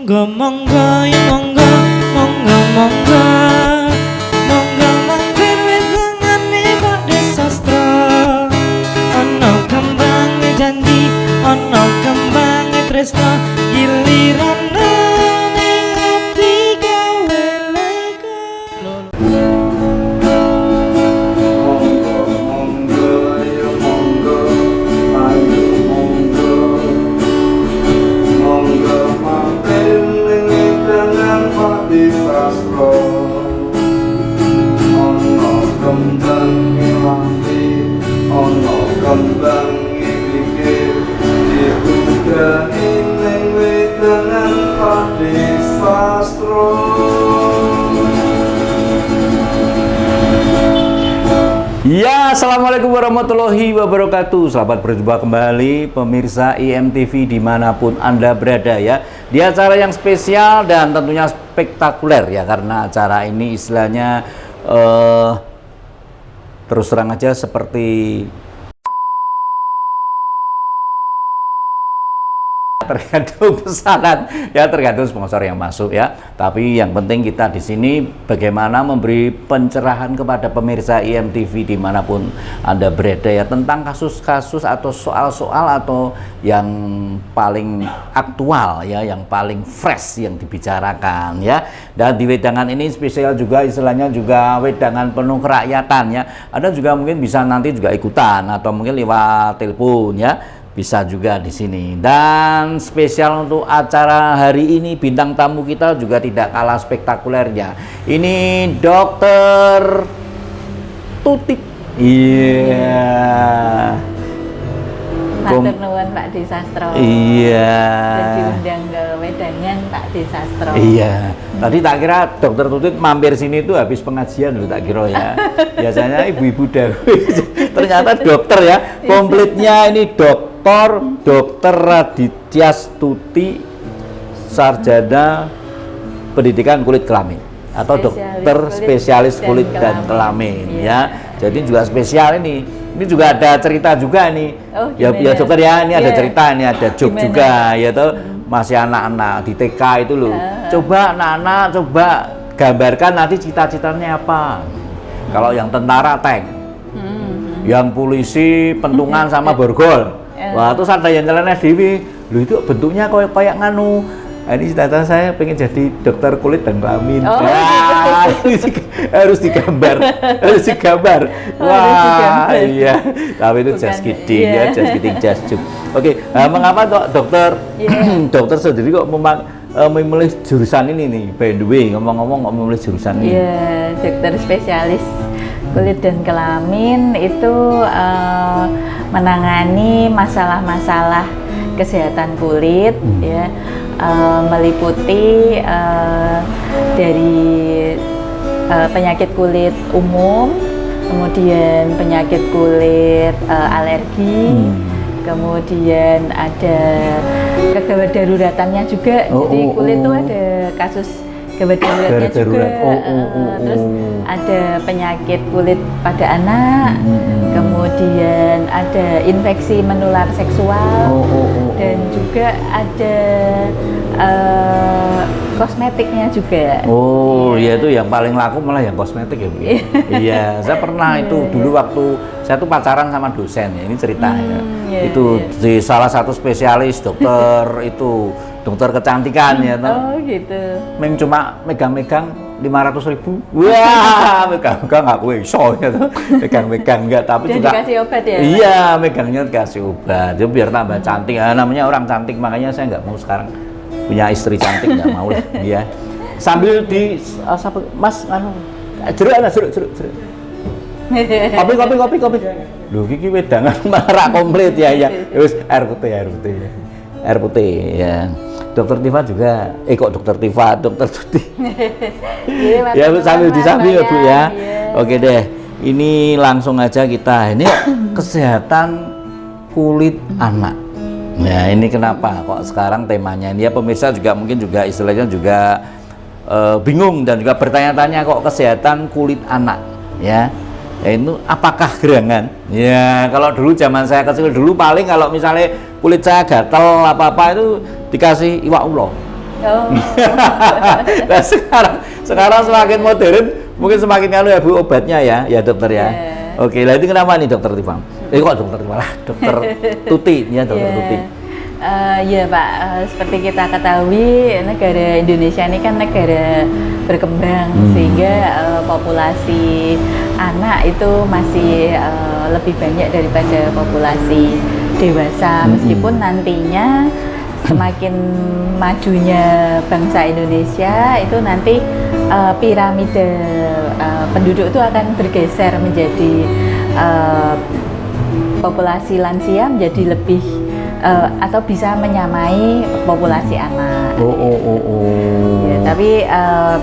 Monggo monggo ya monggo monggo monggo monggo mampir wis ngene Pakde Sastra. Ana kembange janji ana kembange tresno giliran ning ati gawe lega. Ya, assalamualaikum warahmatullahi wabarakatuh. Selamat berjumpa kembali pemirsa IMTV dimanapun Anda berada ya, di acara yang spesial dan tentunya spektakuler ya, karena acara ini istilahnya terus terang aja seperti tergantung pesanan ya, tergantung sponsor yang masuk ya. Tapi yang penting kita di sini bagaimana memberi pencerahan kepada pemirsa IMTV dimanapun Anda berada ya, tentang kasus-kasus atau soal-soal atau yang paling aktual ya, yang paling fresh yang dibicarakan ya. Dan di wedangan ini spesial juga, istilahnya juga wedangan penuh kerakyatan ya. Anda juga mungkin bisa nanti juga ikutan atau mungkin lewat telepon ya, bisa juga di sini. Dan spesial untuk acara hari ini, bintang tamu kita juga tidak kalah spektakulernya. Ini Dokter Tuti. Iya. Matur nuwun Pakde Sastra. Iya. Diundang ke wedangan Pakde Sastra. Iya. Tadi tak kira Dokter Tutit mampir sini itu habis pengajian loh, tak kira ya. Biasanya ibu-ibu Dewi. Ternyata dokter ya. Komplitnya ini Dokter Raditya Stuti, sarjana pendidikan kulit kelamin atau dokter spesialis kulit dan kelamin ya. Jadi juga spesial ini. Ini juga ada cerita juga nih. Oh, ya dokter ya, ini ada cerita, ini ada joke Gimana? juga ya tuh. Masih anak-anak di TK itu loh. Coba anak-anak coba gambarkan nanti cita-citanya apa. Kalau yang tentara tank, yang polisi pentungan sama borgol. Wah, terus ada yang nyeleneh dewi. Loh itu bentuknya kayak nganu. Ini cita-cita saya pengen jadi dokter kulit dan kelamin. Oh, ya, harus digambar. Wah, iya. Tapi itu just kidding ya, just kidding, just joke. Oke, mengapa kok dokter dokter sendiri kok memilih jurusan ini nih? By the way, ngomong-ngomong kok memilih jurusan ini? Iya, dokter spesialis kulit dan kelamin itu menangani masalah-masalah kesehatan kulit ya, meliputi dari penyakit kulit umum, kemudian penyakit kulit alergi, kemudian ada kegawat daruratannya juga. Jadi kulit itu ada kasus gawat daruratnya juga. Terus ada penyakit kulit pada anak, kemudian ada infeksi menular seksual, dan juga ada kosmetiknya juga. Oh, ya itu yang paling laku malah yang kosmetik ya Bu. Iya, saya pernah itu dulu waktu saya tuh pacaran sama dosen ya, ini cerita ya. Itu di salah satu spesialis dokter itu dokter kecantikan ya. Oh gitu. Cuma megang-megang 500.000. Wah, megang-megang nggak iso ya. Megang-megang enggak, tapi dan juga dikasih obat ya. Iya, megangnya dikasih obat. Jadi biar tambah cantik. Nah, namanya orang cantik, makanya saya nggak mau sekarang punya istri cantik, nggak mau lah dia. Sambil di Mas anu jeruk. Kopi. Loh, iki wedangan malah komplit ya. Wis air putih ya. Dokter Tifa juga, kok Dokter Tifa, Dokter Tuti. Ya sambil disambil ya Bu ya. Oke deh, ini langsung aja kita. Ini kesehatan kulit anak. Nah ini kenapa kok sekarang temanya ini ya, pemirsa juga mungkin juga istilahnya juga bingung dan juga bertanya-tanya kok kesehatan kulit anak ya. Itu apakah gerangan? Ya kalau dulu zaman saya kecil dulu paling kalau misalnya kulit saya gatel apa-apa itu dikasih iwak ulo. Oh. Nah, sekarang semakin modern, mungkin semakin kalau ya Bu obatnya ya dokter ya. Yeah. Oke, lah itu kenapa nih dokter Tifang? Kok dokter malah dokter Tuti ya dokter Yeah. Tuti. Ya Pak, seperti kita ketahui negara Indonesia ini kan negara berkembang sehingga populasi anak itu masih lebih banyak daripada populasi dewasa meskipun nantinya semakin majunya bangsa Indonesia itu nanti piramida penduduk itu akan bergeser menjadi populasi lansia menjadi lebih atau bisa menyamai populasi anak. Ya, tapi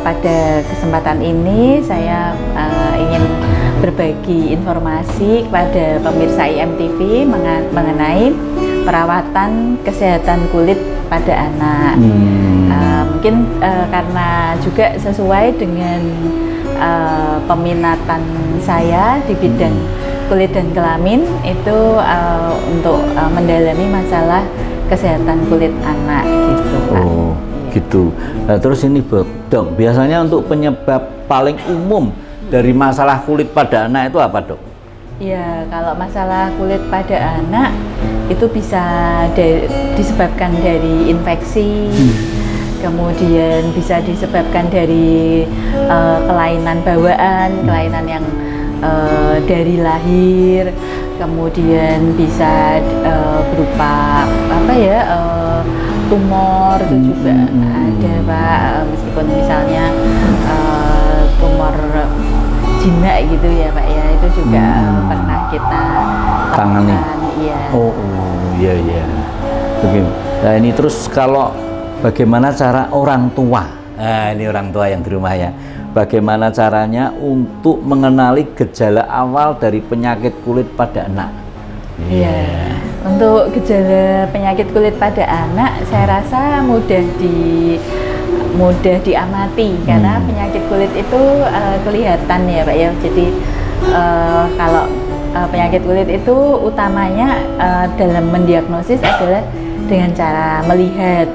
pada kesempatan ini saya ingin berbagi informasi kepada pemirsa IMTV mengenai perawatan kesehatan kulit pada anak. Mungkin karena juga sesuai dengan peminatan saya di bidang kulit dan kelamin itu untuk mendalami masalah kesehatan kulit anak gitu Pak. Oh gitu. Nah, terus ini dok, biasanya untuk penyebab paling umum dari masalah kulit pada anak itu apa dok? Ya, kalau masalah kulit pada anak itu bisa disebabkan dari infeksi, kemudian bisa disebabkan dari kelainan bawaan, kelainan yang dari lahir, kemudian bisa berupa apa ya tumor itu juga ada Pak, meskipun misalnya tumor jinak gitu ya Pak ya, itu juga pernah kita tangani. Iya. Iya iya. Begini. Nah ini terus kalau bagaimana cara orang tua? Nah ini orang tua yang di rumah ya. Bagaimana caranya untuk mengenali gejala awal dari penyakit kulit pada anak? Iya. Untuk gejala penyakit kulit pada anak, saya rasa mudah diamati karena penyakit kulit itu kelihatan ya Pak ya. Jadi kalau penyakit kulit itu utamanya dalam mendiagnosis adalah dengan cara melihat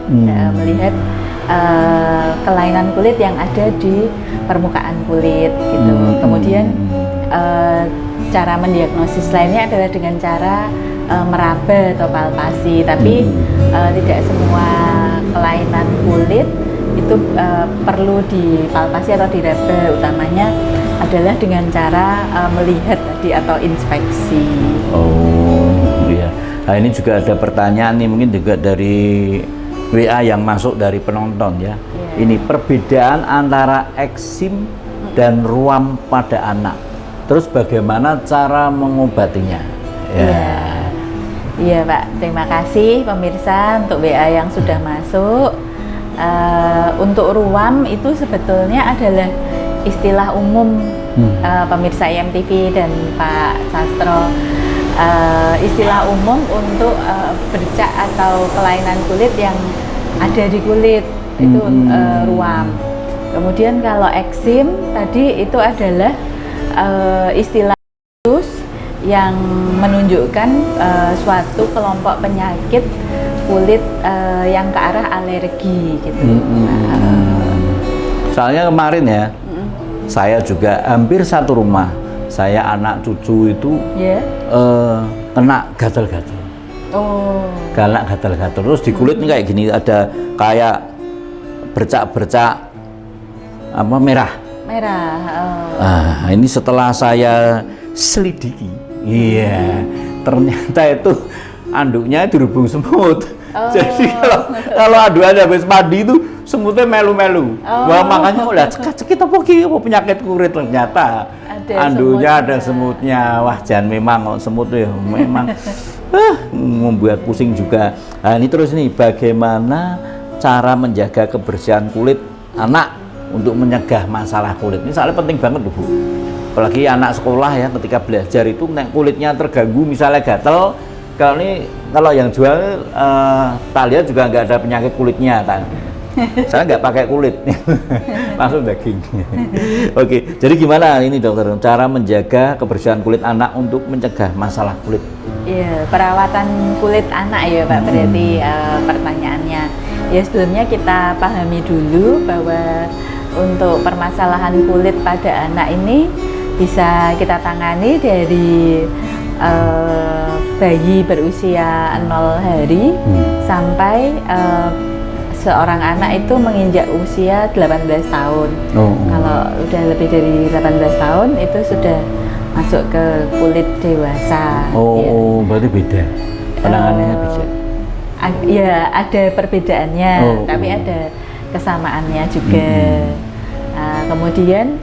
kelainan kulit yang ada di permukaan kulit gitu. Kemudian cara mendiagnosis lainnya adalah dengan cara meraba atau palpasi. Tapi tidak semua kelainan kulit itu perlu dipalpasi atau diraba. Utamanya adalah dengan cara melihat tadi atau inspeksi. Oh iya. Nah ini juga ada pertanyaan nih mungkin juga dari WA yang masuk dari penonton ya. Ini perbedaan antara eksim dan ruam pada anak. Terus bagaimana cara mengobatinya? Iya Pak, terima kasih pemirsa untuk WA yang sudah masuk. Untuk ruam itu sebetulnya adalah istilah umum pemirsa IMTV dan Pak Sastro. Istilah umum untuk bercak atau kelainan kulit yang ada di kulit itu ruam. Kemudian kalau eksim tadi itu adalah istilah khusus yang menunjukkan suatu kelompok penyakit kulit yang ke arah alergi gitu. Soalnya kemarin ya, saya juga hampir satu rumah. Saya anak cucu itu kena gatal-gatal. Galak gatal-gatal. Terus di kulitnya kayak gini ada kayak bercak-bercak apa merah. Ini setelah saya selidiki, ternyata itu anduknya dirubung semut. Jadi kalau aduan habis mandi itu semutnya melu-melu. Wah makanya udah cekit apa penyakit kulit ternyata. Anduknya ada semutnya. Wah jangan memang semut ya memang membuat pusing juga. Nah ini terus nih bagaimana cara menjaga kebersihan kulit anak untuk mencegah masalah kulit. Ini soalnya penting banget Bu. Apalagi anak sekolah ya ketika belajar itu kulitnya terganggu misalnya gatel. Kalau yang jual Talia juga nggak ada penyakit kulitnya saya nggak pakai kulit langsung daging. Oke, jadi gimana ini dokter cara menjaga kebersihan kulit anak untuk mencegah masalah kulit? Iya, perawatan kulit anak ya Pak berarti pertanyaannya. Ya sebelumnya kita pahami dulu bahwa untuk permasalahan kulit pada anak ini bisa kita tangani dari bayi berusia 0 hari sampai seorang anak itu menginjak usia 18 tahun. Kalau udah lebih dari 18 tahun itu sudah masuk ke kulit dewasa. Berarti beda. Penanganannya bisa. Ya ada perbedaannya, tapi ada kesamaannya juga. Kemudian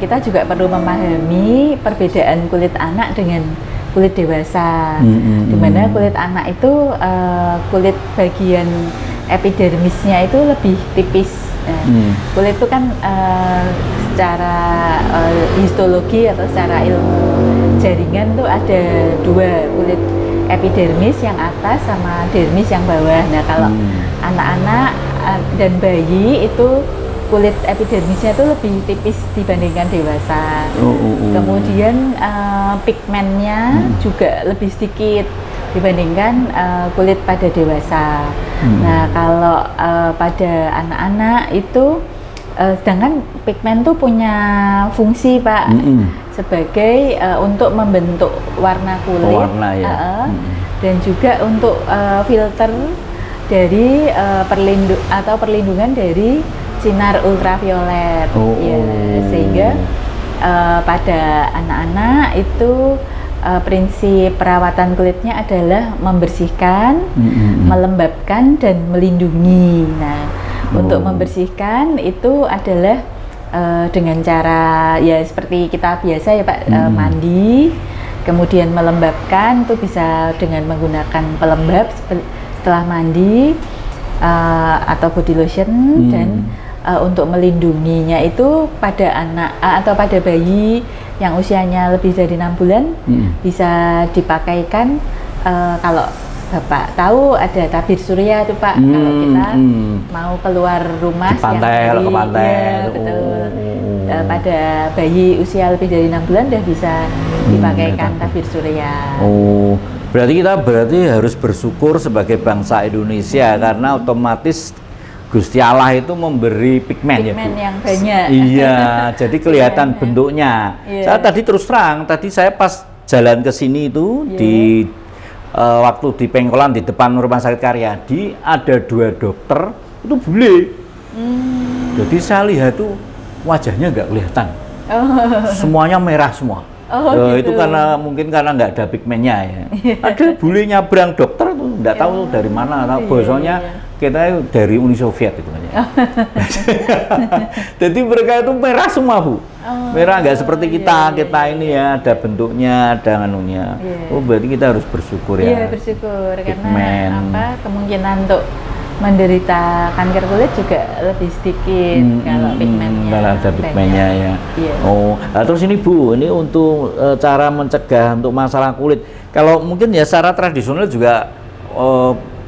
kita juga perlu memahami perbedaan kulit anak dengan kulit dewasa. Dimana kulit anak itu kulit bagian epidermisnya itu lebih tipis. Kulit itu kan secara histologi atau secara ilmu jaringan tuh ada dua, kulit epidermis yang atas sama dermis yang bawah. Nah kalau anak-anak dan bayi itu kulit epidermisnya itu lebih tipis dibandingkan dewasa. Kemudian pigmennya juga lebih sedikit dibandingkan kulit pada dewasa. Nah kalau pada anak-anak itu sedangkan pigmen tuh punya fungsi Pak sebagai untuk membentuk warna kulit, dan juga untuk filter dari perlindungan dari sinar ultraviolet. Sehingga pada anak-anak itu prinsip perawatan kulitnya adalah membersihkan, melembabkan dan melindungi. Nah, untuk membersihkan itu adalah dengan cara ya seperti kita biasa ya Pak, mandi. Kemudian melembabkan itu bisa dengan menggunakan pelembab setelah mandi atau body lotion. Dan untuk melindunginya itu pada anak atau pada bayi yang usianya lebih dari 6 bulan bisa dipakaikan kalau Bapak tahu ada tabir surya tuh Pak, kalau kita mau keluar rumah ke pantai, ya, betul. Pada bayi usia lebih dari 6 bulan udah bisa dipakaikan tabir surya. Berarti kita harus bersyukur sebagai bangsa Indonesia karena otomatis Gusti Allah itu memberi pigmen ya Bu? Yang banyak. Iya, jadi kelihatan bentuknya. Saya tadi terus terang, tadi saya pas jalan ke sini itu di waktu di Pengkolan di depan Rumah Sakit Karyadi ada 2 dokter itu bule. Jadi saya lihat tuh wajahnya nggak kelihatan, semuanya merah semua. Gitu. Itu karena mungkin karena nggak ada pigmennya ya. Ada bule nyabrang dokter tuh nggak tahu dari mana, bosnya kita dari Uni Soviet itu aja. Jadi mereka itu merah semua Bu, merah nggak seperti kita ini ya ada bentuknya, ada anunya. Berarti kita harus bersyukur ya. Iya bersyukur karena kemungkinan untuk menderita kanker kulit juga lebih sedikit kalau pigmennya. Kalau ada pigmennya ya. Nah, terus ini Bu, ini untuk cara mencegah untuk masalah kulit. Kalau mungkin ya secara tradisional juga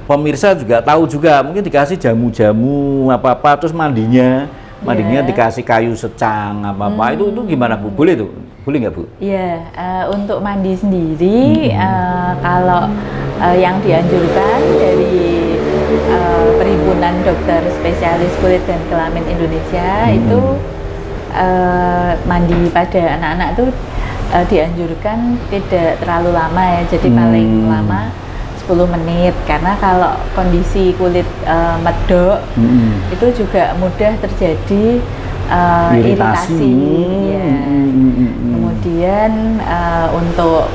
pemirsa juga tahu juga, mungkin dikasih jamu-jamu apa-apa, terus mandinya dikasih kayu secang apa-apa. Itu gimana Bu? Boleh tuh? Boleh nggak Bu? Iya, untuk mandi sendiri kalau yang dianjurkan dari Perhimpunan Dokter Spesialis Kulit dan Kelamin Indonesia itu mandi pada anak-anak itu dianjurkan tidak terlalu lama ya, jadi paling lama 10 menit karena kalau kondisi kulit medok itu juga mudah terjadi iritasi. Kemudian untuk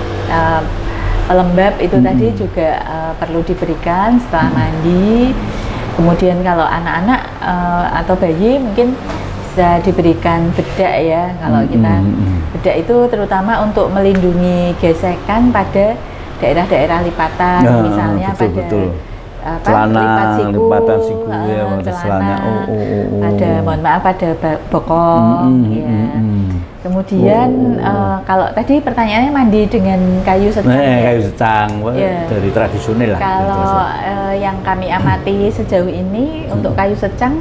pelembab itu tadi juga perlu diberikan setelah mandi. Kemudian kalau anak-anak atau bayi mungkin bisa diberikan bedak ya. Kalau kita bedak itu terutama untuk melindungi gesekan pada daerah-daerah lipatan, misalnya betul. lipat siku, celana, ada mohon maaf pada bokong, Kemudian kalau tadi pertanyaannya mandi dengan kayu secang. Kayu secang dari tradisional lah. Kalau yang kami amati sejauh ini untuk kayu secang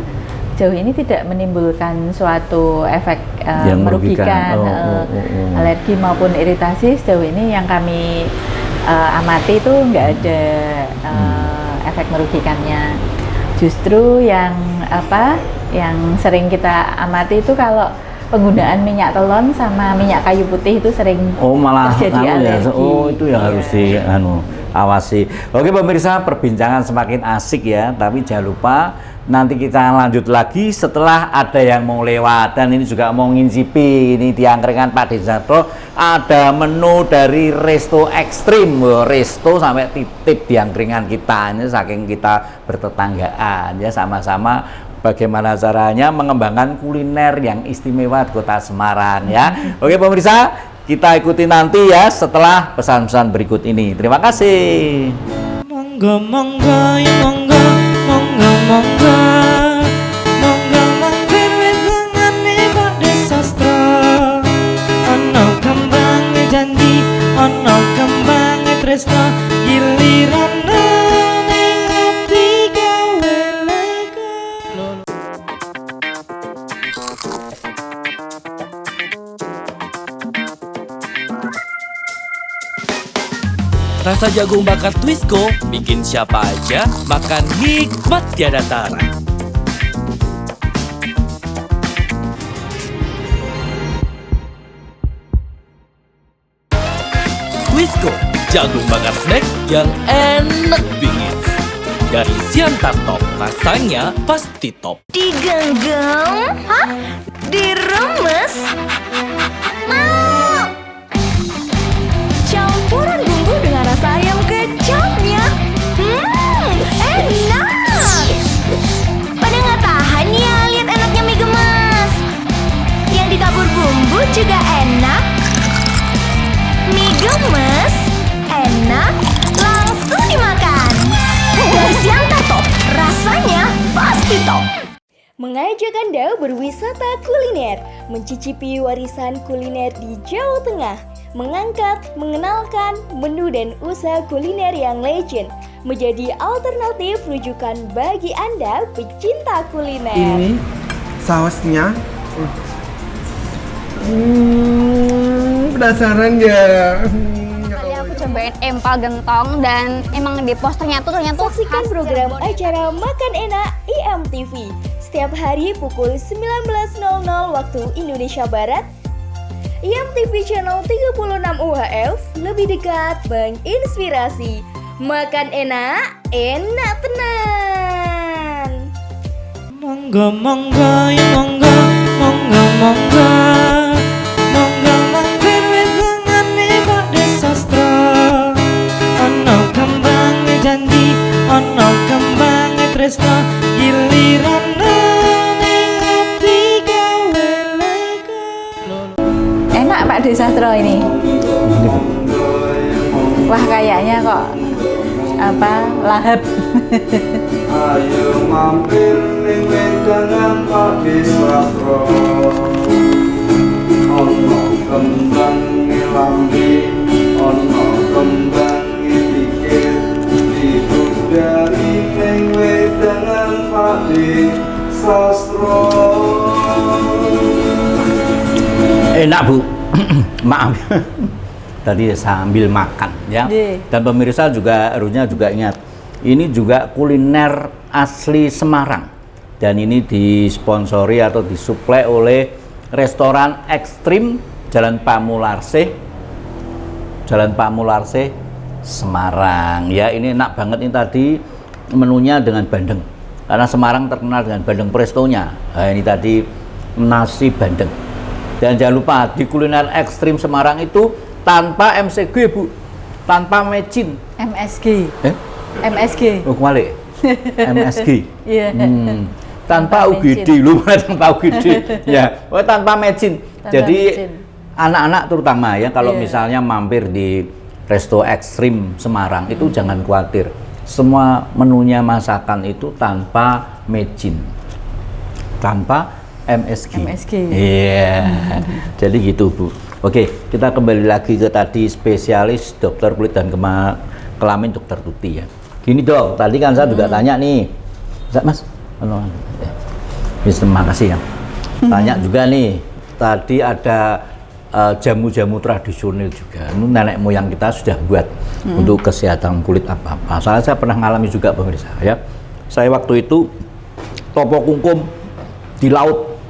sejauh ini tidak menimbulkan suatu efek yang merugikan, alergi maupun iritasi. Sejauh ini yang kami amati itu nggak ada efek merugikannya. Justru yang sering kita amati itu kalau penggunaan minyak telon sama minyak kayu putih itu sering malah terjadi alergi. itu yang harus awasi. Oke pemirsa, perbincangan semakin asik ya, tapi jangan lupa nanti kita lanjut lagi setelah ada yang mau lewat, dan ini juga mau ngincipi ini di angkringan Pak Desatro ada menu dari Resto Ekstrim. Resto sampai tip-tip di angkringan kita ini, saking kita bertetanggaan ya, sama-sama bagaimana caranya mengembangkan kuliner yang istimewa di Kota Semarang ya. Oke pemirsa, kita ikuti nanti ya setelah pesan-pesan berikut ini. Terima kasih. Monggo monggo ya monggo monggo monggo monggo mampir wetengane Pak Desastro. Ono kembange janji, ono kembange tresno, giliran ning ati gawe lega. Rasa jagung bakar Twisco bikin siapa aja makan nikmat tiada tara. Twisco, jagung bakar snack yang enak bingit. Dari Siantar Top, rasanya pasti top. Digenggam? Hah? Diremes? Mau! Campuran bumbu dengan rasa ayam kecapnya. Enak! Pada nggak tahan ya lihat enaknya mie gemes. Yang ditabur bumbu juga enak. Mie gemes, enak, langsung dimakan. Dari Siantar Top, rasanya pasti top. Mengajak Anda berwisata kuliner, mencicipi warisan kuliner di Jawa Tengah, mengangkat, mengenalkan menu dan usaha kuliner yang legend, menjadi alternatif rujukan bagi Anda pecinta kuliner. Ini sausnya penasaran ya. Tadi aku cobain empal gentong dan emang di posternya tuh ternyata Saksikan program acara Makan Enak IMTV setiap hari pukul 19.00 waktu Indonesia Barat. IMTV Channel 36 UHF, lebih dekat menginspirasi. Makan enak, enak tenan. Monggo monggo ya monggo monggo monggo monggo mampir wetengane Pak Desastro. Ono kembange janji, ono kembange tresno, giliran ning ati gawe lega. Enak Pak Desastro ini. Wah kayaknya kok lahap. Ayo mampir ning wedangan Pak Desastro. Ono kembang ngelambi, ono kembang pikir, dibudari ning wedangan Pak Desastro. Enak Bu. Maaf. Tadi sambil makan ya. Dan pemirsa juga harusnya juga ingat, ini juga kuliner asli Semarang. Dan ini disponsori atau disuplai oleh Restoran Ekstrim Jalan Pamularsih Semarang. Ya, ini enak banget ini tadi menunya dengan bandeng. Karena Semarang terkenal dengan bandeng prestonya. Nah, ini tadi nasi bandeng. Dan jangan lupa di kuliner Ekstrim Semarang itu tanpa MCG Bu, tanpa mecin. MSG. MSG. Oh kembali. MSG. Iya. Tanpa UGD lu, tanpa UGD. Ya, tanpa mecin. Jadi anak-anak terutama ya kalau misalnya mampir di Resto Ekstrim Semarang itu jangan khawatir. Semua menunya masakan itu tanpa mecin. Tanpa MSG. Iya. Jadi gitu Bu. Oke, kita kembali lagi ke tadi spesialis dokter kulit dan kelamin Dokter Tuti ya. Gini Dok, tadi kan saya juga tanya nih. Mas, terima kasih ya. Tanya juga nih, tadi ada jamu-jamu tradisional juga. Ini nenek moyang kita sudah buat untuk kesehatan kulit apa-apa. Soalnya saya pernah ngalami juga pemirsa ya. Saya waktu itu topo kungkum di laut,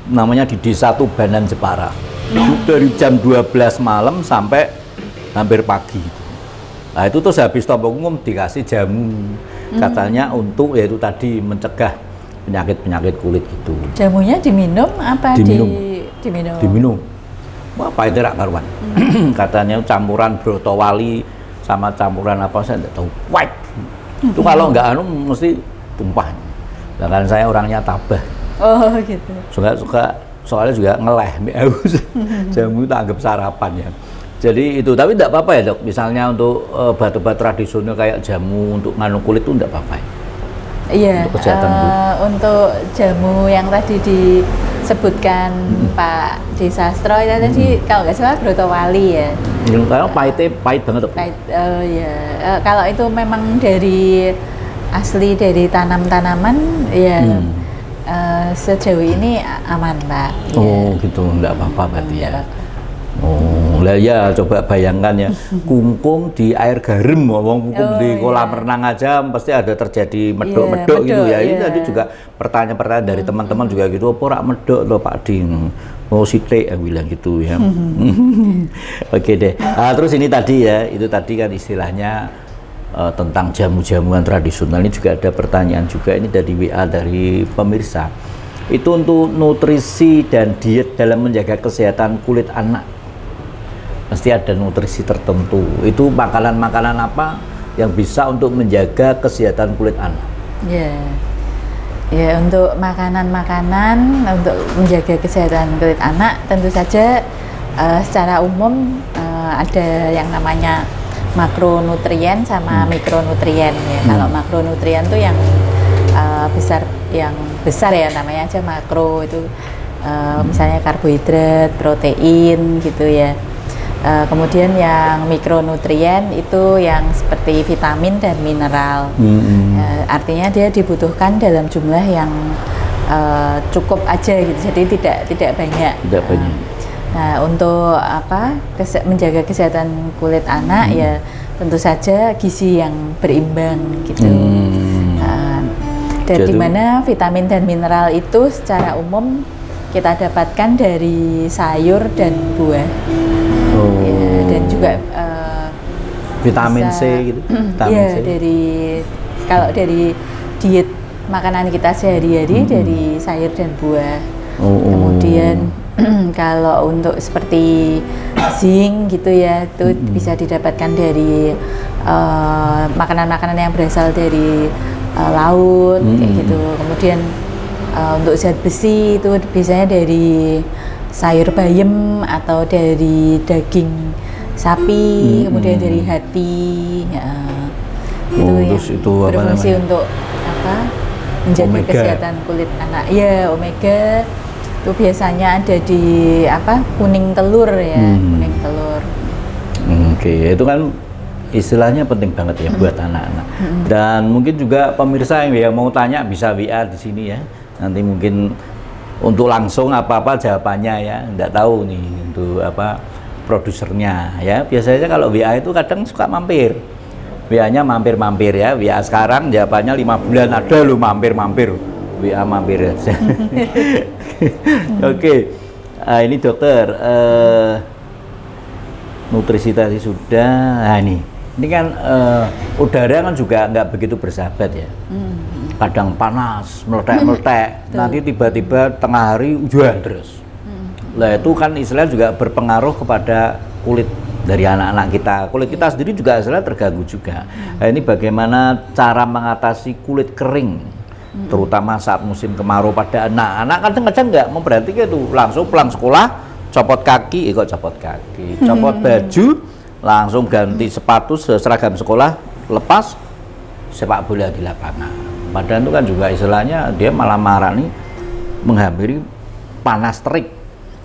namanya di Desa Tubanan Jepara. Itu dari jam 12 malam sampai hampir pagi. Nah itu terus habis topo kungkum dikasih jamu, katanya untuk yaitu tadi mencegah penyakit-penyakit kulit gitu. Jamunya diminum apa Diminum. diminum? Diminum. Wah, pahit rak karuan. Katanya campuran brotowali sama campuran apa saya tidak tahu. White. Itu kalau nggak anu mesti tumpah. Bahkan saya orangnya tabah. Oh gitu. Soalnya juga ngeleh. Jamu itu anggap sarapan ya. Jadi itu, tapi tidak apa-apa ya dok. Misalnya untuk obat-obat tradisional kayak jamu untuk nganu kulit itu tidak apa-apa ya. Iya. Untuk kesehatan kulit. Untuk jamu yang tadi disebutkan Pak Desastro itu tadi kalau nggak salah brotowali ya. Karena pahit banget dok. Pahit, ya. Kalau itu memang dari asli dari tanam-tanaman ya. Sejauh ini aman Pak. Oh gitu, enggak apa-apa berarti ya. Oh, lah ya coba bayangkan ya, kungkum di air garam, ngomong kungkum di kolam renang aja pasti ada terjadi medok-medok gitu ya. Ini tadi juga pertanyaan-pertanyaan dari teman-teman juga gitu, apa rak medok loh Pak Ding? Oh sitik bilang gitu ya. Oke deh. Nah, terus ini tadi ya, itu tadi kan istilahnya tentang jamu-jamuan tradisional. Ini juga ada pertanyaan juga ini dari WA dari pemirsa. Itu untuk nutrisi dan diet dalam menjaga kesehatan kulit anak. Pasti ada nutrisi tertentu. Itu makanan-makanan apa yang bisa untuk menjaga kesehatan kulit anak? Ya untuk makanan-makanan untuk menjaga kesehatan kulit anak tentu saja secara umum ada yang namanya makronutrien sama mikronutrien ya. Kalau makronutrien tuh yang besar ya, namanya aja makro itu misalnya karbohidrat, protein gitu ya. Kemudian yang mikronutrien itu yang seperti vitamin dan mineral. Artinya dia dibutuhkan dalam jumlah yang cukup aja gitu. Jadi tidak banyak. Tidak banyak. Nah, untuk menjaga kesehatan kulit anak ya tentu saja gizi yang berimbang gitu. Dan di mana vitamin dan mineral itu secara umum kita dapatkan dari sayur dan buah. Ya, dan juga vitamin C gitu. Iya, kalau dari diet makanan kita sehari-hari dari sayur dan buah. Kemudian kalau untuk seperti zinc gitu ya, itu bisa didapatkan dari makanan-makanan yang berasal dari laut kayak gitu. Kemudian untuk zat besi itu biasanya dari sayur bayam atau dari daging sapi, kemudian dari hati ya. Itu yang berfungsi untuk menjaga kesehatan kulit anak. Ya, omega itu biasanya ada di kuning telur ya, kuning telur. Oke, itu kan istilahnya penting banget ya buat anak-anak. Dan mungkin juga pemirsa yang mau tanya bisa WA di sini ya. Nanti mungkin untuk langsung apa-apa jawabannya ya. Enggak tahu nih untuk produsernya ya. Biasanya kalau WA itu kadang suka mampir. WA-nya mampir-mampir ya. WA sekarang jawabannya 5 bulan ada loh mampir-mampir. WA mampir aja. Oke. Ini dokter nutrisi tadi sudah. Nah ini kan udara kan juga nggak begitu bersahabat ya. Kadang panas, meletek-meletek, nanti tiba-tiba tengah hari hujan terus. Lah itu kan istilahnya juga berpengaruh kepada kulit dari anak-anak kita. Kulit kita sendiri juga istilahnya terganggu juga. Nah, ini bagaimana cara mengatasi kulit kering, terutama saat musim kemarau pada anak-anak. Kadang-kadang nggak memperhatikan itu, langsung pulang sekolah, copot kaki, copot baju, langsung ganti sepatu seragam sekolah, lepas sepak bola di lapangan. Padahal itu kan juga istilahnya dia malah marah nih menghampiri panas terik.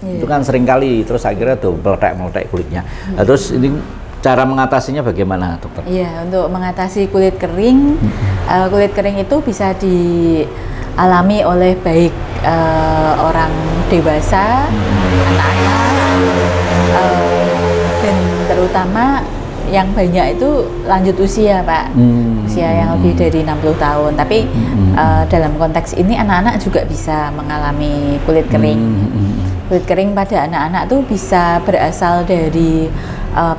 Itu kan sering kali terus akhirnya tuh meletek kulitnya. Nah, terus ini cara mengatasinya bagaimana dokter? Iya, untuk mengatasi kulit kering, kulit kering itu bisa dialami oleh baik orang dewasa, anak-anak, dan terutama yang banyak itu lanjut usia Pak, usia yang lebih dari 60 tahun. Tapi dalam konteks ini anak-anak juga bisa mengalami kulit kering. Kulit kering pada anak-anak tuh bisa berasal dari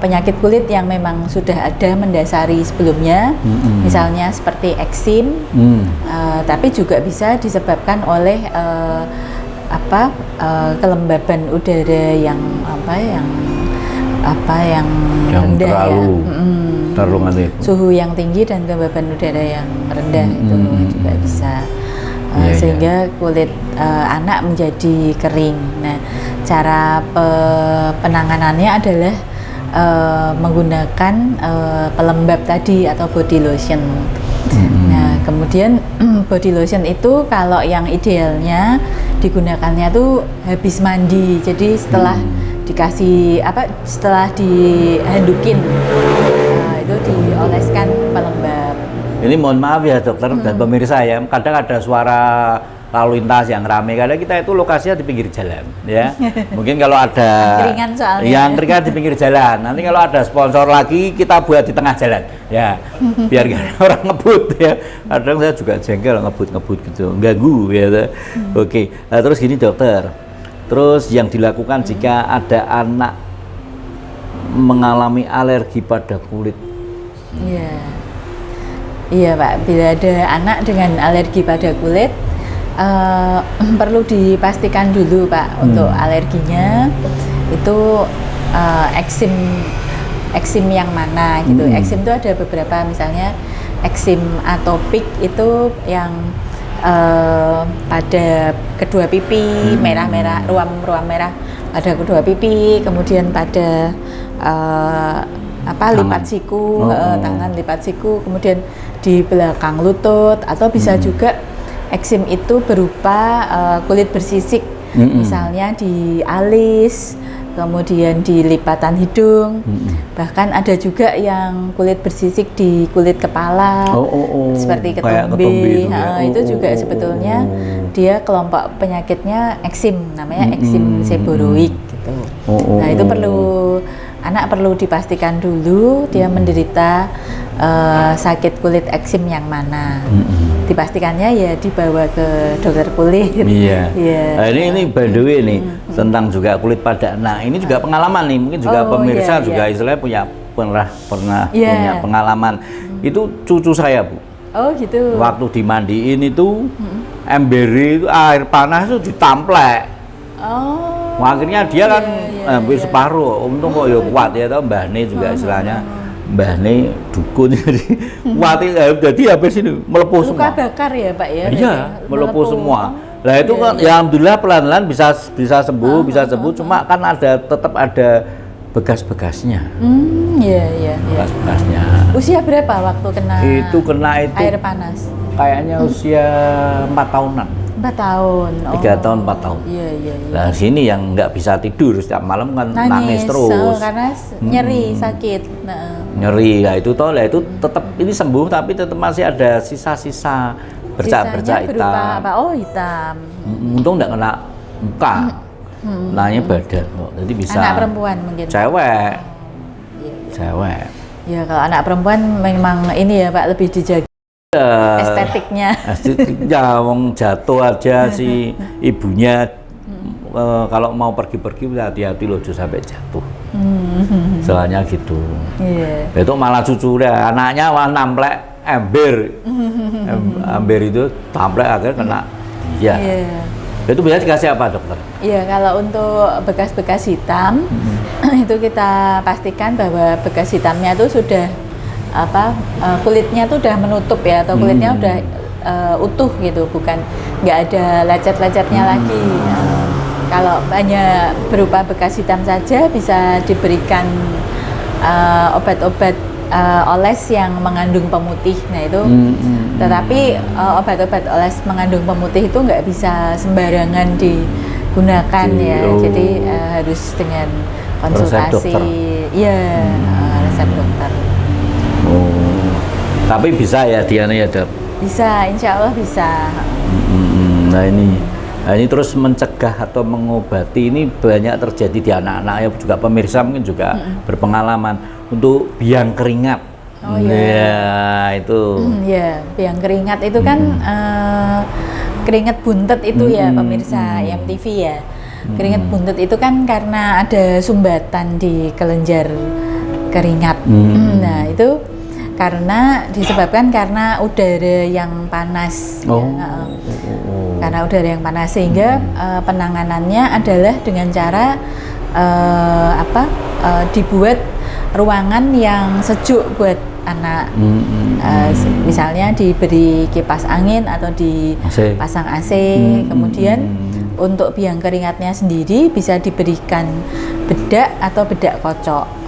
penyakit kulit yang memang sudah ada mendasari sebelumnya, misalnya seperti eksim, tapi juga bisa disebabkan oleh kelembaban udara yang rendah terlalu nanti. Suhu yang tinggi dan kelembaban udara yang rendah itu juga bisa sehingga kulit anak menjadi kering. Nah, cara penanganannya adalah menggunakan pelembab tadi atau body lotion. Nah, kemudian body lotion itu kalau yang idealnya digunakannya tuh habis mandi. Jadi setelah setelah dihandukin, itu dioleskan pelembab. Ini mohon maaf ya dokter dan pemirsa ya, kadang ada suara lalu lintas yang ramai, kadang kita itu lokasinya di pinggir jalan ya. Mungkin kalau ada Keringan soalnya. yang keringan di pinggir jalan, nanti kalau ada sponsor lagi kita buat di tengah jalan ya, biar gak ada orang ngebut ya. Kadang saya juga jengkel ngebut gitu, ganggu ya. Oke, nah, terus gini dokter, terus yang dilakukan jika ada anak mengalami alergi pada kulit. Iya Pak, bila ada anak dengan alergi pada kulit, perlu dipastikan dulu Pak untuk alerginya itu eksim yang mana gitu. Eksim itu ada beberapa, misalnya eksim atopik itu yang pada kedua pipi, merah-merah, ruam merah pada kedua pipi, kemudian pada lipat siku, tangan, lipat siku, kemudian di belakang lutut, atau bisa juga eksim itu berupa kulit bersisik, misalnya di alis, kemudian di lipatan hidung, bahkan ada juga yang kulit bersisik di kulit kepala, seperti ketombe. Itu juga sebetulnya dia kelompok penyakitnya eksim, namanya eksim seboroik gitu. Nah, itu anak perlu dipastikan dulu dia menderita sakit kulit eksim yang mana. Dipastikannya ya dibawa ke dokter kulit. Iya. Nah, ini by the way nih tentang juga kulit pada anak. Ini juga pengalaman nih, mungkin juga pemirsa juga istilahnya pernah punya pengalaman. Itu cucu saya Bu. Oh gitu. Waktu dimandiin itu ember itu air panas itu ditamplek. Akhirnya dia kan hampir separuh. Untung kok ya kuat ya, tau Mbah Ne juga istilahnya. Mbah Ne dukun jadi kuat, jadi hampir sini melepuh semua. Luka bakar ya Pak ya? Iya, melepuh semua. Nah itu kan ya alhamdulillah pelan-pelan bisa sembuh, cuma kan tetap ada bekas-bekasnya. Iya. Bekas-bekasnya. Usia berapa waktu kena? Itu air panas. Kayaknya usia 4 tahunan. 4 tahun. 3 tahun 4 tahun. Iya. Nah sini yang nggak bisa tidur setiap malam kan nangis terus. Karena nyeri, sakit. Nyeri, ya itu toh, itu tetap ini sembuh tapi tetap masih ada sisa-sisa bercak-bercak hitam. Berupa apa? Oh hitam. Untung nggak kena muka, nanya badan. Jadi bisa. Anak perempuan mungkin. Cewek. Cewek. Ya kalau anak perempuan memang ini ya Pak, lebih dijaga. Estetiknya. Estetiknya, wong jatuh aja si ibunya. Kalau mau pergi-pergi hati-hati loh, jangan sampai jatuh. Soalnya gitu. Itu malah cucu dia, anaknya namplek ember. Ember itu tamplek akhirnya kena dia. Itu biasanya dikasih apa dokter? Iya, kalau untuk bekas-bekas hitam itu kita pastikan bahwa bekas hitamnya itu sudah kulitnya tuh udah menutup ya, atau kulitnya udah utuh gitu, bukan nggak ada lecet-lecetnya lagi. Kalau hanya berupa bekas hitam saja bisa diberikan obat-obat oles yang mengandung pemutih. Nah itu, tetapi obat-obat oles mengandung pemutih itu nggak bisa sembarangan digunakan ya. Jadi harus dengan konsultasi, resep dokter. Tapi bisa ya Diana ya dok? Bisa, insya Allah bisa. Nah Nah, ini terus mencegah atau mengobati ini banyak terjadi di anak-anak ya, juga pemirsa mungkin juga berpengalaman untuk biang keringat. Oh, iya. Ya, itu. Ya, biang keringat itu kan keringat buntet itu ya pemirsa IMTV ya. Keringat buntet itu kan karena ada sumbatan di kelenjar keringat. Nah, itu karena disebabkan karena udara yang panas. Oh. Ya. Karena udara yang panas sehingga penanganannya adalah dengan cara dibuat ruangan yang sejuk buat anak. Misalnya diberi kipas angin atau dipasang AC. Kemudian untuk biang keringatnya sendiri bisa diberikan bedak atau bedak kocok.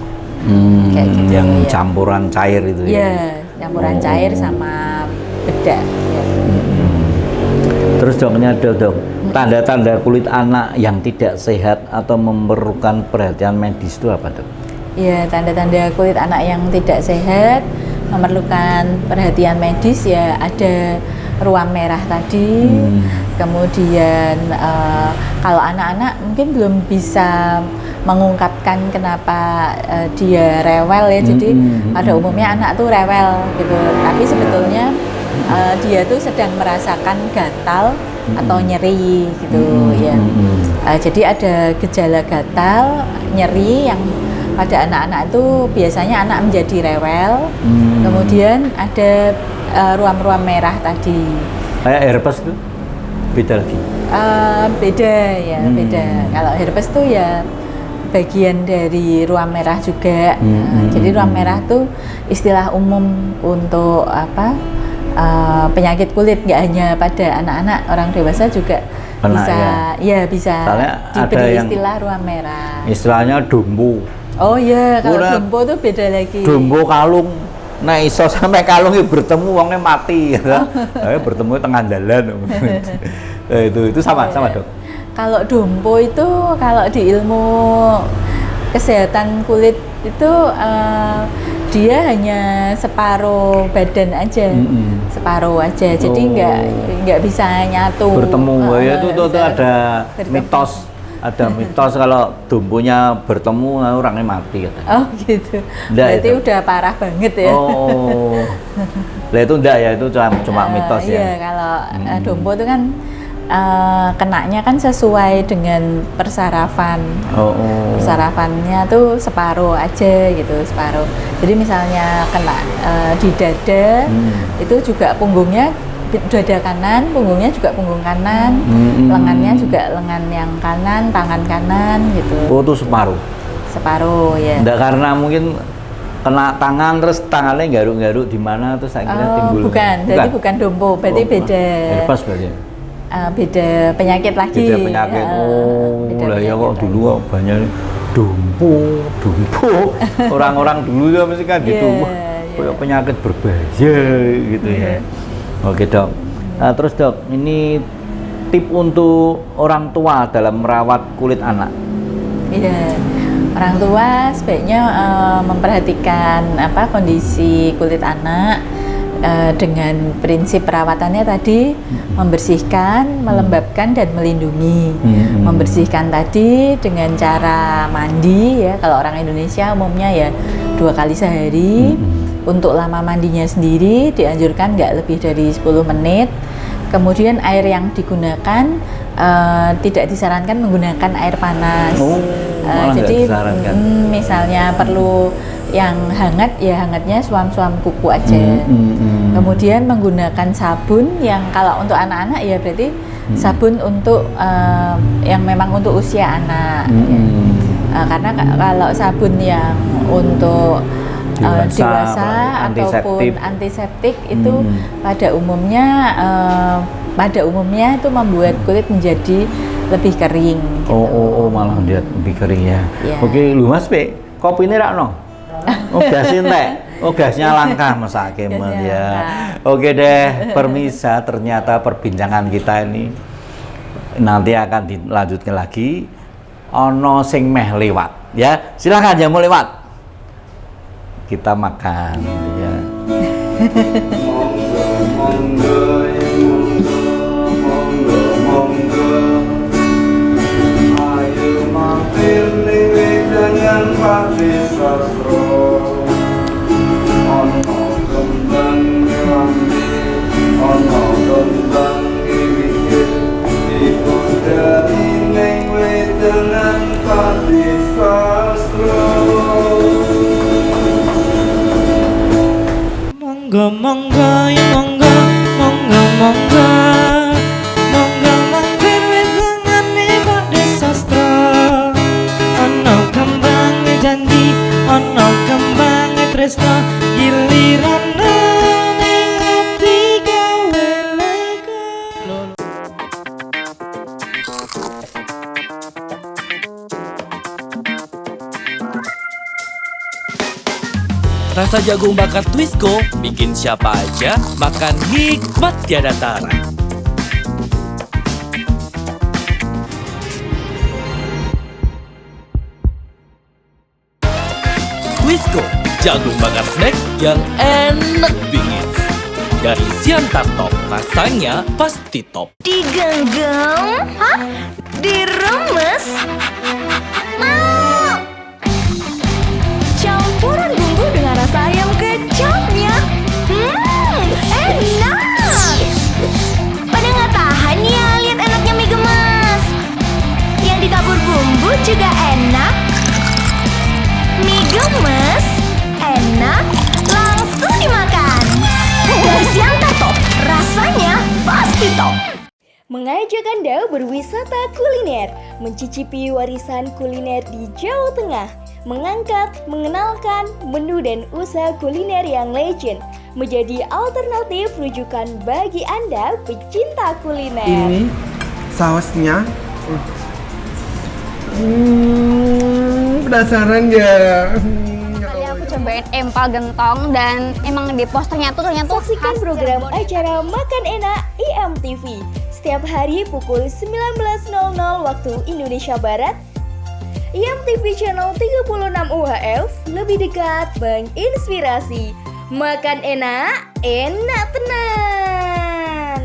Kayak gitu, yang ya. campuran cair itu ya. Iya, campuran cair sama bedak. Ya. Terus dok, ini ada dok, tanda-tanda kulit anak yang tidak sehat atau memerlukan perhatian medis itu apa dok? Ya, tanda-tanda kulit anak yang tidak sehat memerlukan perhatian medis ya ada ruam merah tadi, kemudian kalau anak-anak mungkin belum bisa mengungkapkan kenapa dia rewel ya, jadi pada umumnya anak tuh rewel gitu, tapi sebetulnya dia tuh sedang merasakan gatal atau nyeri gitu ya. Jadi ada gejala gatal, nyeri yang pada anak-anak itu biasanya anak menjadi rewel. Kemudian ada ruam-ruam merah tadi. Kayak herpes tuh beda lagi? Beda ya, beda. Kalau herpes tuh ya bagian dari ruam merah juga. Jadi ruam merah tuh istilah umum untuk penyakit kulit, nggak hanya pada anak-anak, orang dewasa juga bisa bisa diberi istilah ruam merah. Istilahnya dumbo. Oh iya, kalau dumbo tuh beda lagi. Dumbo kalung. Nah, iso sampai kalungnya bertemu wongnya mati ya. Bertemu tengah jalan. Itu sama dok. Kalau dumbo itu kalau di ilmu kesehatan kulit itu dia hanya separuh badan aja, separuh aja, jadi nggak bisa nyatu. Bertemu, ya itu ada mitos. Ada mitos kalau dumbonya bertemu orangnya mati katanya. Oh gitu. Berarti udah parah banget ya. Oh. Lah itu enggak ya, itu cuma mitos ya. Iya, kalau dumbo itu kan kenanya kan sesuai dengan persarafan. Persarafannya tuh separuh aja gitu, separuh. Jadi misalnya kena di dada, itu juga punggungnya dada kanan, punggungnya juga punggung kanan, lengannya juga lengan yang kanan, tangan kanan gitu. Oh, itu separuh? Separuh ya. Enggak karena mungkin kena tangan terus tangannya garuk-garuk di mana terus akhirnya timbul. Jadi bukan dumbo, berarti beda. Herpes berarti. Beda penyakit lagi. Beda penyakit. Lah ya kok dulu banyak dumbo. Orang-orang dulu ya mesti kan gitu. Kayak penyakit berbahaya gitu ya. Oke dok. Nah, terus dok, ini tip untuk orang tua dalam merawat kulit anak. Iya, orang tua sebaiknya memperhatikan kondisi kulit anak dengan prinsip perawatannya tadi membersihkan, melembabkan dan melindungi. Membersihkan tadi dengan cara mandi ya. Kalau orang Indonesia umumnya ya 2 kali sehari. Untuk lama mandinya sendiri dianjurkan nggak lebih dari 10 menit. Kemudian air yang digunakan tidak disarankan menggunakan air panas. Jadi misalnya perlu yang hangat ya hangatnya suam-suam kuku aja. Kemudian menggunakan sabun yang kalau untuk anak-anak ya berarti sabun untuk yang memang untuk usia anak. Karena kalau sabun yang untuk dewasa ataupun antiseptik itu pada umumnya itu membuat kulit menjadi lebih kering gitu. Malah dia lebih kering ya. Oke, lu Mas Pe, kopi ini rakno. Gasnya entek. Gasnya langka mesake men ya. Oke deh, permisa, ternyata perbincangan kita ini nanti akan dilanjutkan lagi. Ono sing meh lewat ya. Silakan jamu lewat. Kita makan ya. Monggo Rasa jagung bakar Twisco bikin siapa aja makan nikmat tiada tara. Twisco, jagung bakar snack yang enak bingit. Dari Siantar Top, rasanya pasti top. Digenggam? Hah? Diremes? Mau! Campuran bumbu dengan rasa ayam kecapnya. Enak! Pada nggak tahan ya lihat enaknya mie gemes. Yang ditabur bumbu juga enak. Mie gemes, enak, langsung dimakan. Dari Siantar Top, rasanya pasti top. Mengajak Anda berwisata kuliner, mencicipi warisan kuliner di Jawa Tengah, mengangkat, mengenalkan menu dan usaha kuliner yang legend, menjadi alternatif rujukan bagi Anda pecinta kuliner. Ini sausnya. Penasaran ya? Tadi aku cobain empal gentong dan emang di posternya tuh ternyata Saksikan program acara Makan Enak IMTV setiap hari pukul 19.00 waktu Indonesia Barat. IMTV Channel 36 UHF, lebih dekat menginspirasi. Makan enak, enak tenan.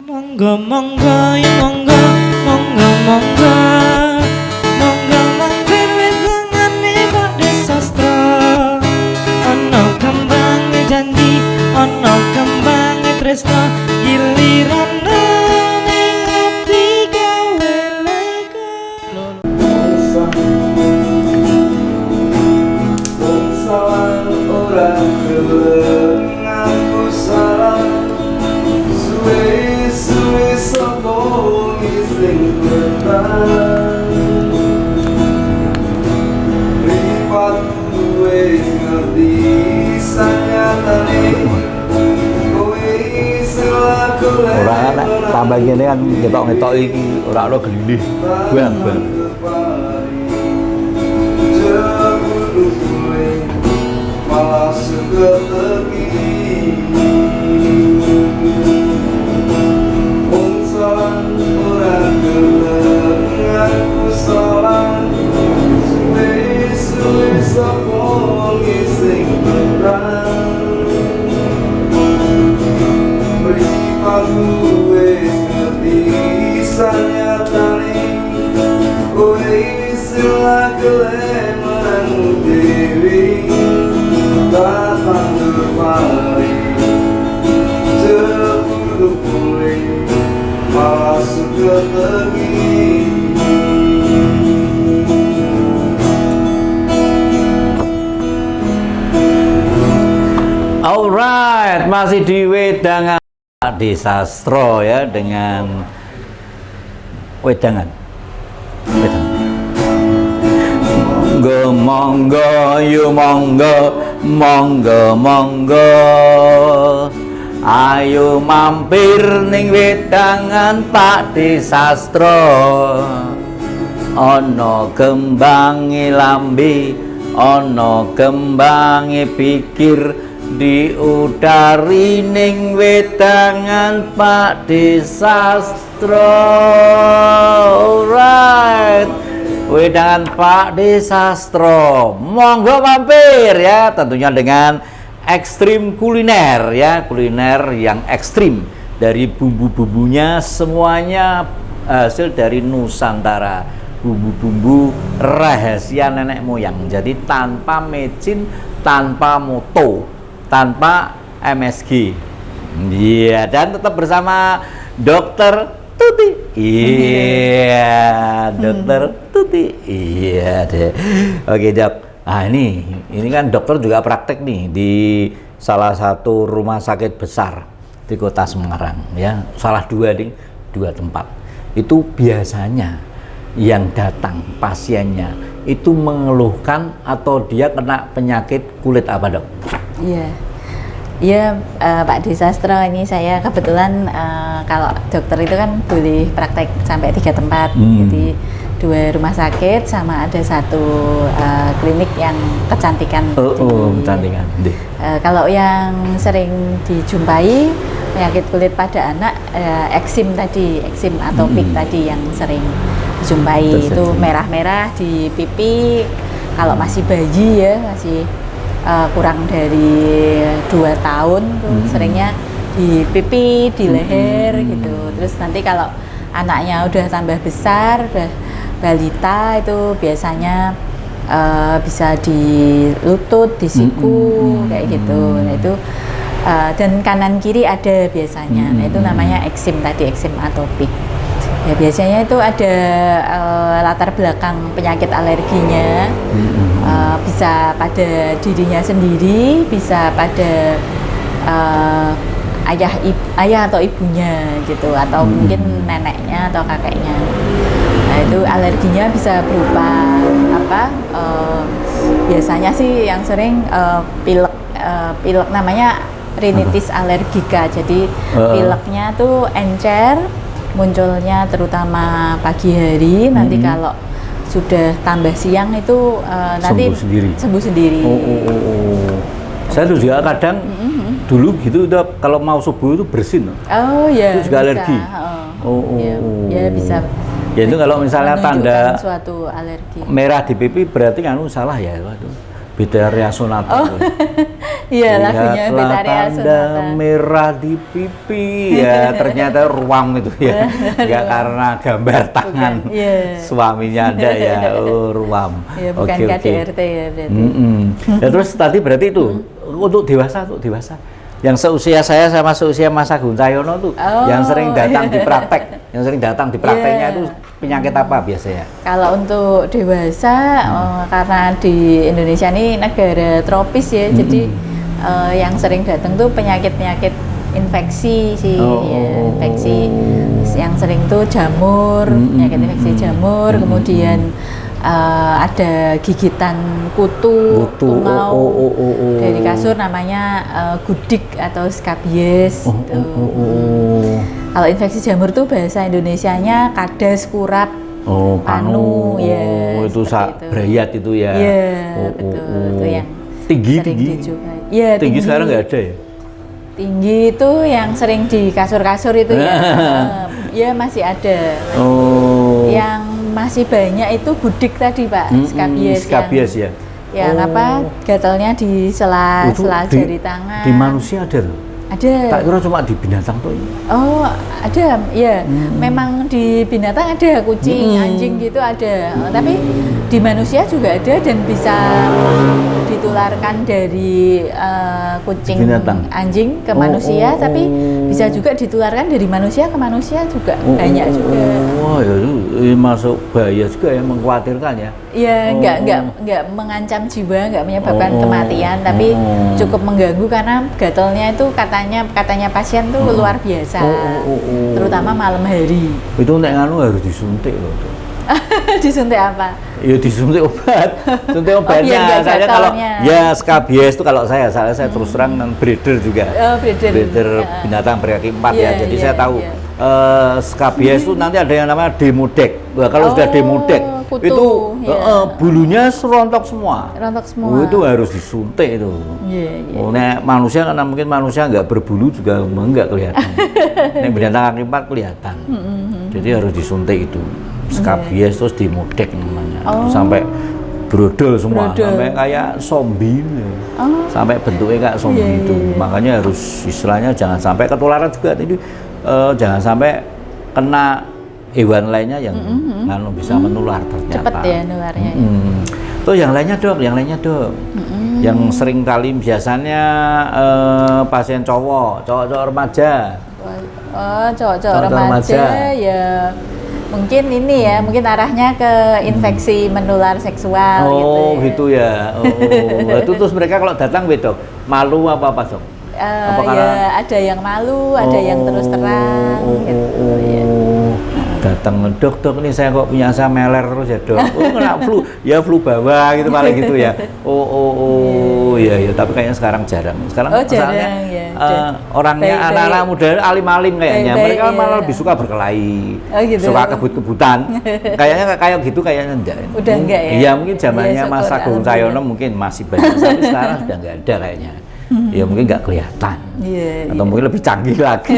Monggo monggo ya monggo, monggo monggo, monggo mampir wetengane Pak Desastro. Ono kembang janji, ono kembang tresno, giliran ning ati gawe lega. Salah orang geleng aku salah. Suwe-suwe sapa sing bertahan. Mripatku wis ngerti sanyatane. Kowe selaku Ora nek tambah ngene kan ngetok-ngetok iki ora ono gelindih. Bang. malah suka teki. Wong salah orang geleng aku salah. Suwe-suwe sapa sing berang. Mripatku wis ngerti sanyatane. Kowe sila gelem menangmu dewi. Datang kembali sepuluh pulih malah suka pergi. Alright, masih di Wedangan Desastro ya dengan Wedangan. Monggo monggo yo monggo monggo monggo ayo mampir ning Wedangan Pak Desastro. Ana kembange lambe, ana kembange pikir, diudari ning Wedangan Pak Desastro. Alright, Wedangan Pak Desastro, monggo mampir ya, tentunya dengan ekstrim kuliner ya, kuliner yang ekstrim, dari bumbu-bumbunya semuanya hasil dari Nusantara, bumbu-bumbu rahasia nenek moyang, jadi tanpa mecin, tanpa moto, tanpa MSG. Iya, dan tetap bersama Dokter Tuti. Iya, Dokter Tuti. Iya deh. Oke, Dok. Nah, ini kan dokter juga praktek nih di salah satu rumah sakit besar di Kota Semarang ya. Salah dua tempat. Itu biasanya yang datang pasiennya itu mengeluhkan atau dia kena penyakit kulit apa, Dok? Iya, Pak Desastro, ini saya kebetulan kalau dokter itu kan boleh praktek sampai 3 tempat. Jadi 2 rumah sakit sama ada 1 klinik yang kecantikan. Kecantikan. Kalau yang sering dijumpai penyakit kulit pada anak, eksim atopik tadi yang sering dijumpai. Itu merah-merah di pipi. Kalau masih bayi ya, masih kurang dari 2 tahun tuh seringnya di pipi, di leher gitu. Terus nanti kalau anaknya udah tambah besar, udah balita, itu biasanya bisa di lutut, di siku, kayak gitu. Nah itu dan kanan kiri ada biasanya. Nah itu namanya eksim tadi, eksim atopik. Ya biasanya itu ada latar belakang penyakit alerginya, bisa pada dirinya sendiri, bisa pada ayah atau ibunya gitu, atau mungkin neneknya atau kakeknya. Nah itu alerginya bisa berupa apa? Biasanya sih yang sering pilek namanya rinitis alergika. Jadi pileknya tuh encer, munculnya terutama pagi hari. Nanti kalau sudah tambah siang itu nanti sembuh sendiri. Saya tuh juga kadang dulu gitu udah kalau mau subuh itu bersin. Ya. Itu juga bisa. alergi. Ya bisa. Ya itu kalau misalnya tanda suatu alergi. Merah di pipi berarti salah ya, waduh. Betaria sonata. Iya, lagunya Betaria sonata. Merah di pipi ya ternyata ruam itu ya. Enggak karena gambar tangan suaminya ada ya, ruam. Ya, bukan KDRT ya berarti. Ya, terus tadi berarti itu untuk dewasa. Yang seusia saya sama seusia Mas Agung Cahyono tuh yang sering datang di praktek, prakteknya itu penyakit apa biasanya? Kalau untuk dewasa, karena di Indonesia ini negara tropis ya, jadi yang sering datang tuh penyakit-penyakit infeksi sih, infeksi yang sering tuh jamur, penyakit infeksi jamur, kemudian ada gigitan kutu, tungau dari kasur namanya gudik atau skabies. Kalau infeksi jamur tuh bahasa Indonesianya kades, kurap, panu, ya. Itu berayat itu ya. Iya, betul. Itu yang tinggi. Ya, tinggi sekarang nggak ada ya? Tinggi itu yang sering di kasur-kasur itu ya. Ya masih ada. Yang masih banyak itu gudik tadi Pak, skabies ya. Yang apa? Gatalnya di sela-sela jari tangan. Di manusia ada loh. Ada. Tak kira cuma di binatang tuh. Oh, ada. Ya, memang di binatang ada, kucing, anjing gitu ada. Tapi di manusia juga ada dan bisa ditularkan dari kucing, anjing ke manusia, tapi bisa juga ditularkan dari manusia ke manusia juga. Banyak juga. Wah, ya itu masuk bahaya juga ya, mengkhawatirkan ya. Iya, enggak mengancam jiwa, enggak menyebabkan kematian, tapi cukup mengganggu karena gatalnya itu katanya pasien tuh luar biasa, terutama malam hari. Itu nek harus disuntik loh. Disuntik apa? Ya disuntik obat, suntik obatnya. Saya kalau ya skabies itu kalau saya terus terang breeder juga. Breeder binatang berkaki 4 ya. Jadi saya tahu skabies itu nanti ada yang namanya demodek. Nah, kalau sudah demodek itu bulunya rontok semua. Itu harus disuntik itu. Nek manusia karena mungkin manusia nggak berbulu juga nggak kelihatan. Nek binatang kaki 4 kelihatan. Jadi harus disuntik itu. Skabies terus demodek namanya. Sampai brodol semua, sampai kayak zombie. Sampai bentuknya kayak zombie itu. Makanya harus istilahnya jangan sampai ketularan juga. Jadi jangan sampai kena hewan lainnya yang bisa menular ternyata. Cepat ya nularnya. Tuh yang lainnya dok. Yang sering kali biasanya pasien cowok remaja. Cowok remaja ya. Mungkin ini ya, mungkin arahnya ke infeksi menular seksual gitu ya. Itu terus mereka kalau datang dok, malu apa dok? Ya ada yang malu, ada yang terus terang gitu ya. datang, dok ini saya kok punya asam meler terus ya dok. Oh kena flu, ya flu bawah gitu paling gitu ya. Iya tapi kayaknya sekarang jarang. Sekarang jarang, ya. Orangnya anak-anak muda alim-alim kayaknya. Mereka malah lebih suka berkelahi, suka kebut-kebutan. Kayaknya kayak gitu kayaknya enggak. Udah enggak ya? Iya mungkin zamannya Mas Agung Cahyono mungkin masih banyak, tapi sekarang sudah enggak ada kayaknya. Ya mungkin nggak kelihatan, atau mungkin lebih canggih lagi.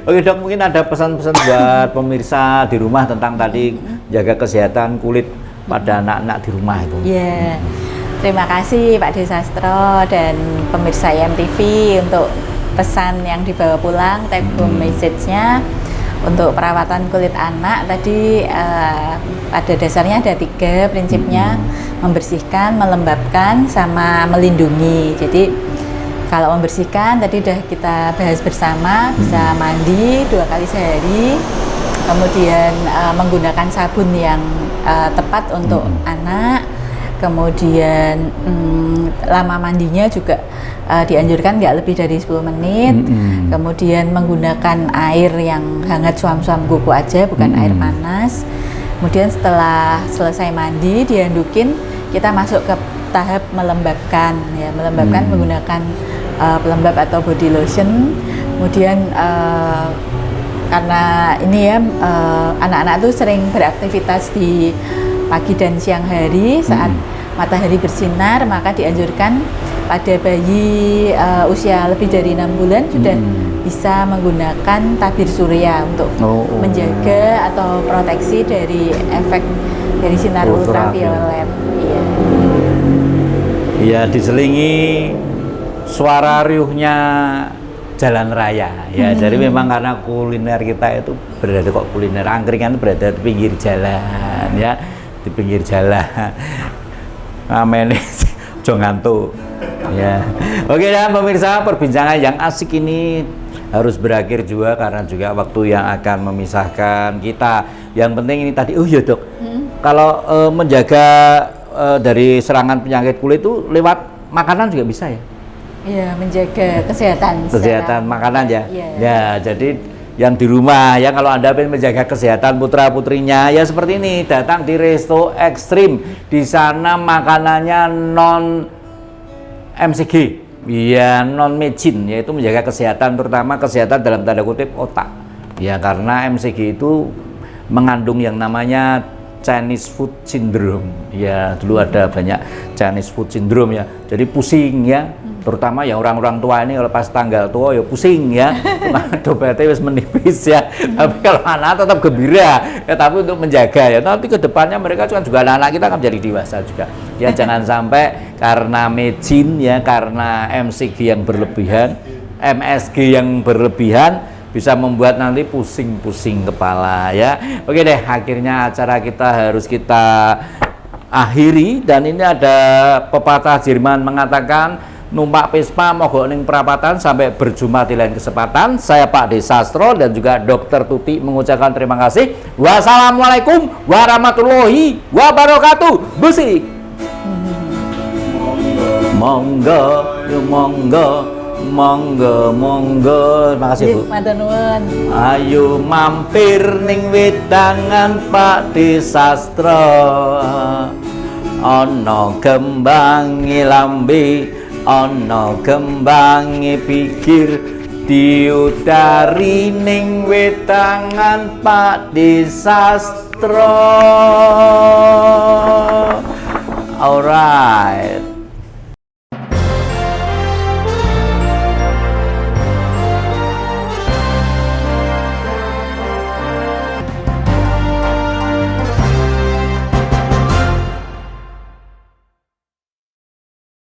Oke dok, mungkin ada pesan-pesan buat pemirsa di rumah tentang tadi jaga kesehatan kulit pada anak-anak di rumah itu. Iya, terima kasih Pak Desastro dan pemirsa IMTV untuk pesan yang dibawa pulang, take home message-nya. Untuk perawatan kulit anak tadi pada dasarnya ada 3 prinsipnya, membersihkan, melembabkan, sama melindungi. Jadi kalau membersihkan tadi udah kita bahas bersama, bisa mandi 2 kali sehari, kemudian menggunakan sabun yang tepat untuk anak, kemudian lama mandinya juga dianjurkan nggak lebih dari 10 menit, kemudian menggunakan air yang hangat suam-suam kuku aja, bukan air panas. Kemudian setelah selesai mandi dihandukin, kita masuk ke tahap melembabkan, ya melembabkan menggunakan pelembab atau body lotion. Kemudian karena ini ya anak-anak tuh sering beraktivitas di pagi dan siang hari saat matahari bersinar, maka dianjurkan pada bayi usia lebih dari 6 bulan sudah bisa menggunakan tabir surya untuk menjaga atau proteksi dari efek dari sinar ultraviolet. Iya, diselingi suara riuhnya jalan raya ya. Jadi memang karena kuliner kita itu berada kok kuliner angkringan itu berada di pinggir jalan ya, di pinggir jalan. Amin. Jangan ngantuk ya. Oke dan pemirsa, perbincangan yang asik ini harus berakhir juga karena juga waktu yang akan memisahkan kita. Yang penting ini tadi, oh ya dok, kalau menjaga dari serangan penyakit kulit itu lewat makanan juga bisa ya? Iya, menjaga kesehatan makanan ya. Ya, jadi yang di rumah ya, kalau Anda ingin menjaga kesehatan putra putrinya ya seperti ini, datang di Resto Ekstrim. Di sana makanannya non MCG, ya non mecin, yaitu menjaga kesehatan, terutama kesehatan dalam tanda kutip otak. Ya karena MCG itu mengandung yang namanya Chinese food syndrome. Ya dulu ada banyak Chinese food syndrome ya. Jadi pusing ya. Terutama yang orang-orang tua ini kalau pas tanggal tua ya pusing ya, dompetnya wis menipis ya. Tapi kalau anak tetap gembira ya, tapi untuk menjaga ya, nanti kedepannya mereka juga anak-anak kita akan menjadi dewasa juga ya. Jangan sampai karena mecin ya, karena MCG yang berlebihan, MSG yang berlebihan bisa membuat nanti pusing-pusing kepala ya. Oke deh, akhirnya acara kita harus kita akhiri, dan ini ada pepatah Jerman mengatakan, numpak Vespa mogok ning perapatan. Sampai berjumpa di lain kesempatan. Saya Pak Desastro dan juga Dr. Tuti mengucapkan terima kasih. Wassalamualaikum warahmatullahi wabarakatuh. Musik. Monggo, monggo, monggo, monggo. Terima kasih Bu. Ayo mampir ning wedangan Pak Desastro. Ana gembangi lambe, ana gembangi pikir, diudari ning wetangan Pak Desastro.